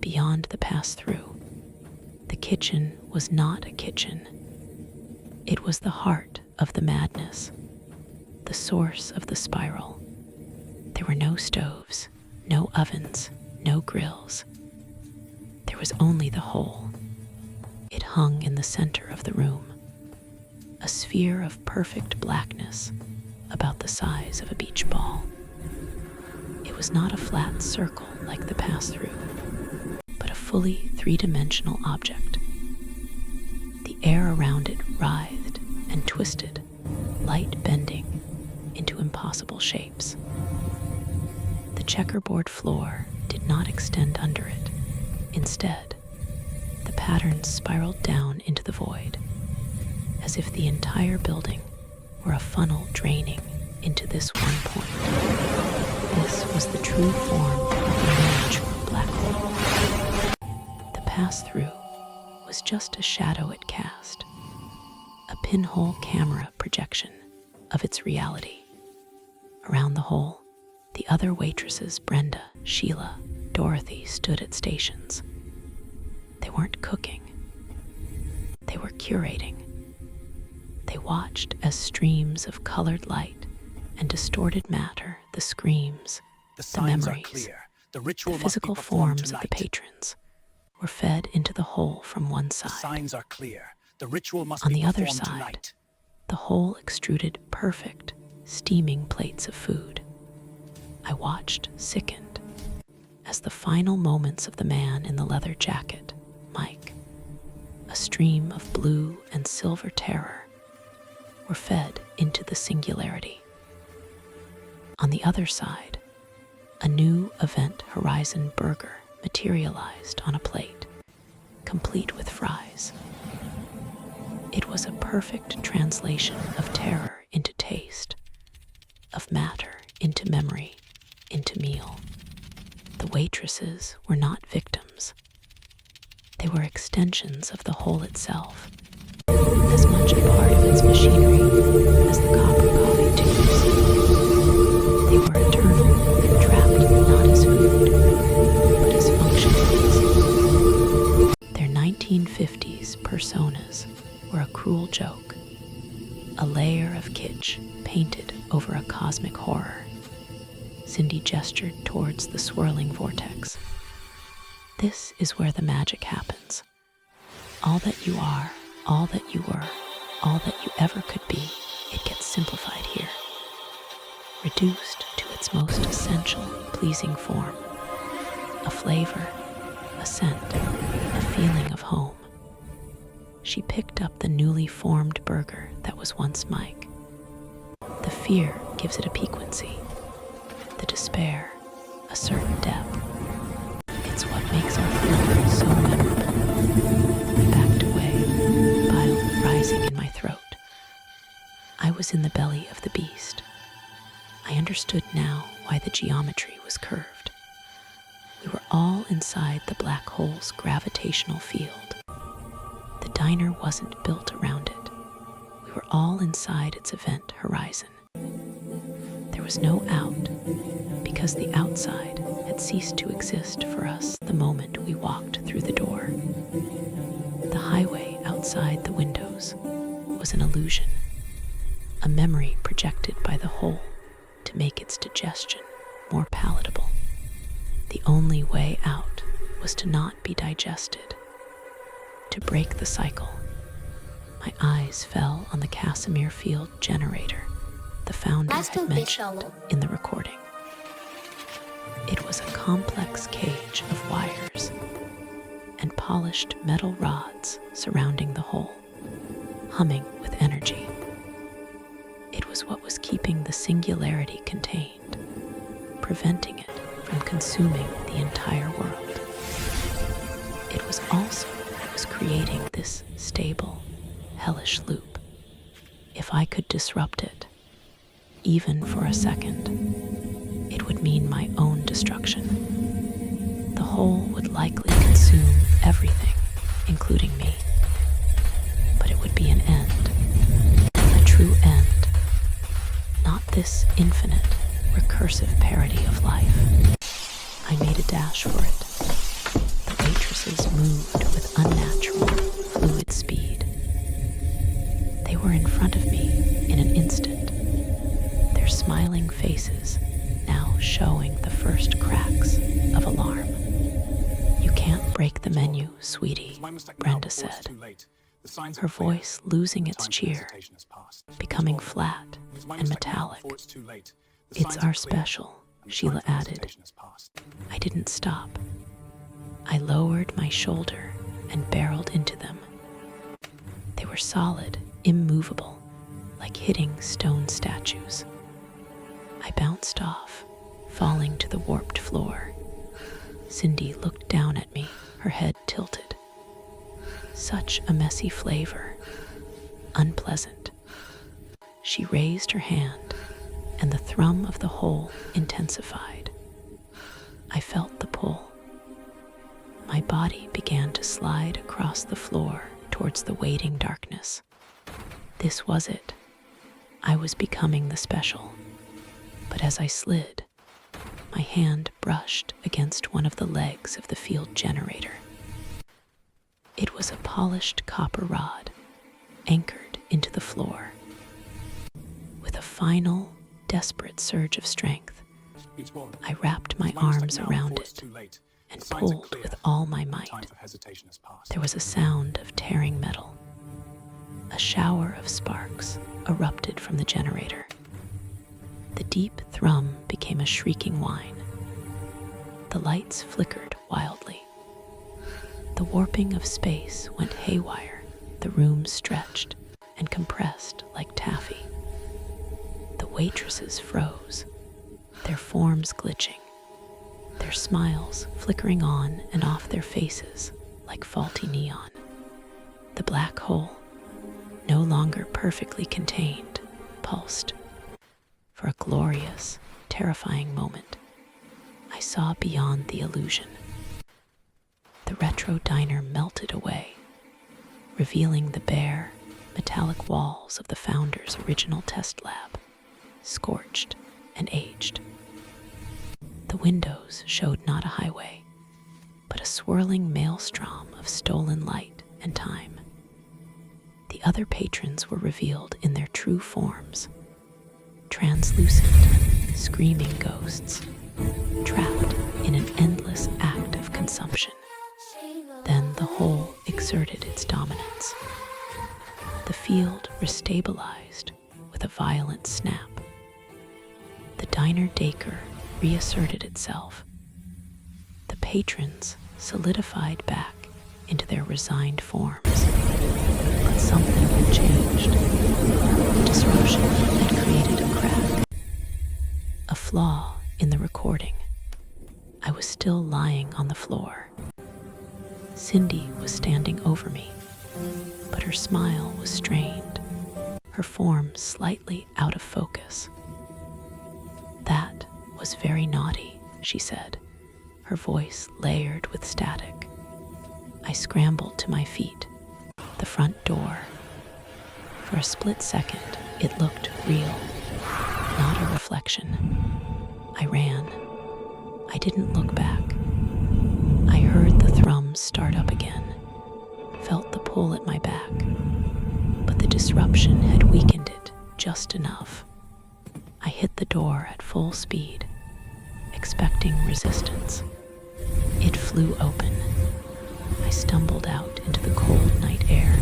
beyond the pass-through. The kitchen was not a kitchen. It was the heart of the madness, the source of the spiral. There were no stoves, no ovens, no grills. There was only the hole. It hung in the center of the room, a sphere of perfect blackness about the size of a beach ball. It was not a flat circle like the pass-through, but a fully three-dimensional object. The air around it writhed and twisted, light bending into impossible shapes. The checkerboard floor did not extend under it. Instead, the patterns spiraled down into the void, as if the entire building were a funnel draining into this one point. This was the true form of the miniature black hole. The pass-through was just a shadow it cast, a pinhole camera projection of its reality. Around the hole, the other waitresses, Brenda, Sheila, Dorothy, stood at stations. They weren't cooking. They were curating. They watched as streams of colored light and distorted matter, the screams, the memories, the physical forms of the patrons, were fed into the hole from one side. The signs are clear. The ritual must On be the other performed side, tonight. the hole extruded perfect, steaming plates of food. I watched, sickened, as the final moments of the man in the leather jacket, Mike, a stream of blue and silver terror, were fed into the singularity. On the other side, a new Event Horizon burger materialized on a plate, complete with fries. It was a perfect translation of terror into taste, of matter into memory, into meal. The waitresses were not victims. They were extensions of the whole itself, as much a part of its machinery as the copper coffee tubes. They were eternal, trapped not as food, but as functionaries. Their 1950s personas were a cruel joke, a layer of kitsch painted over a cosmic horror. Cindy gestured towards the swirling vortex. This is where the magic happens. All that you are, all that you were, all that you ever could be, it gets simplified here. Reduced to its most essential, pleasing form. A flavor, a scent, a feeling of home. She picked up the newly formed burger that was once Mike. The fear gives it a piquancy, the despair, a certain depth. It's what makes our film so memorable. I backed away, bile rising in my throat. I was in the belly of the beast. I understood now why the geometry was curved. We were all inside the black hole's gravitational field. The diner wasn't built around it. We were all inside its event horizon. There was no out, because the outside had ceased to exist for us the moment we walked through the door. The highway outside the windows was an illusion, a memory projected by the hole to make its digestion more palatable. The only way out was to not be digested, to break the cycle. My eyes fell on the Casimir Field generator the founder had mentioned in the recording. It was a complex cage of wires and polished metal rods surrounding the hole, humming with energy. It was what was keeping the singularity contained, preventing it from consuming the entire world. It was also what was creating this stable, hellish loop. If I could disrupt it, even for a second, it would mean my own destruction. The hole would likely consume everything, including me. But it would be an end, a true end, not this infinite, recursive parody of life. I made a dash for it. The break the menu, sweetie," Brenda said, her voice losing its cheer, becoming flat and metallic. "It's our special," Sheila added. I didn't stop. I lowered my shoulder and barreled into them. They were solid, immovable, like hitting stone statues. I bounced off, falling to the warped floor. Cindy looked down at me, her head tilted. Such a messy flavor. Unpleasant. She raised her hand, and the thrum of the hole intensified. I felt the pull. My body began to slide across the floor towards the waiting darkness. This was it. I was becoming the special. But as I slid, my hand brushed against one of the legs of the field generator. It was a polished copper rod, anchored into the floor. With a final, desperate surge of strength, I wrapped my arms around it and pulled with all my might. There was a sound of tearing metal. A shower of sparks erupted from the generator. The deep thrum became a shrieking whine. The lights flickered wildly. The warping of space went haywire. The room stretched and compressed like taffy. The waitresses froze, their forms glitching, their smiles flickering on and off their faces like faulty neon. The black hole, no longer perfectly contained, pulsed. For a glorious, terrifying moment, I saw beyond the illusion. The retro diner melted away, revealing the bare, metallic walls of the founder's original test lab, scorched and aged. The windows showed not a highway, but a swirling maelstrom of stolen light and time. The other patrons were revealed in their true forms, translucent, screaming ghosts, trapped in an endless act of consumption. Then the whole exerted its dominance. The field restabilized with a violent snap. The diner Daker reasserted itself. The patrons solidified back into their resigned forms. But something had changed. Disruption had created a crack. A flaw in the recording. I was still lying on the floor. Cindy was standing over me, but her smile was strained, her form slightly out of focus. "That was very naughty," she said, her voice layered with static. I scrambled to my feet. The front door. For a split second, it looked real, not a reflection. I ran. I didn't look back. I heard the thrum start up again, felt the pull at my back, but the disruption had weakened it just enough. I hit the door at full speed, expecting resistance. It flew open. I stumbled out into the cold night air,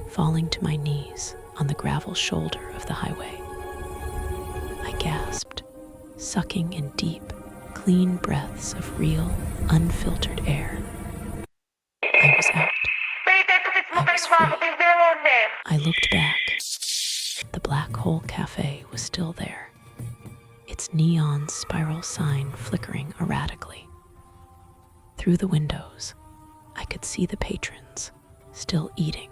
falling to my knees on the gravel shoulder of the highway. I gasped, sucking in deep, clean breaths of real, unfiltered air. I was out. I was free. I looked back. The Black Hole Café was still there, its neon spiral sign flickering erratically. Through the windows, I could see the patrons, still eating.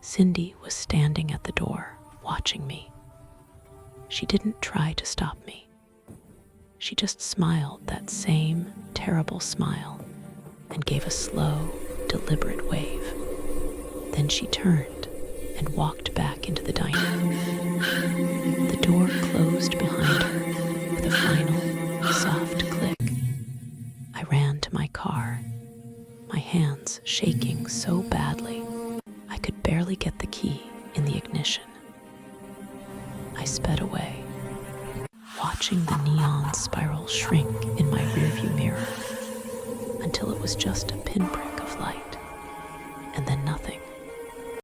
Cindy was standing at the door, watching me. She didn't try to stop me. She just smiled that same terrible smile and gave a slow, deliberate wave. Then she turned and walked back into the diner. The door closed behind her with a final, soft click. I ran to my car, my hands shaking so badly I could barely get the key in the ignition. I sped away, watching the neon spiral shrink in my rearview mirror until it was just a pinprick.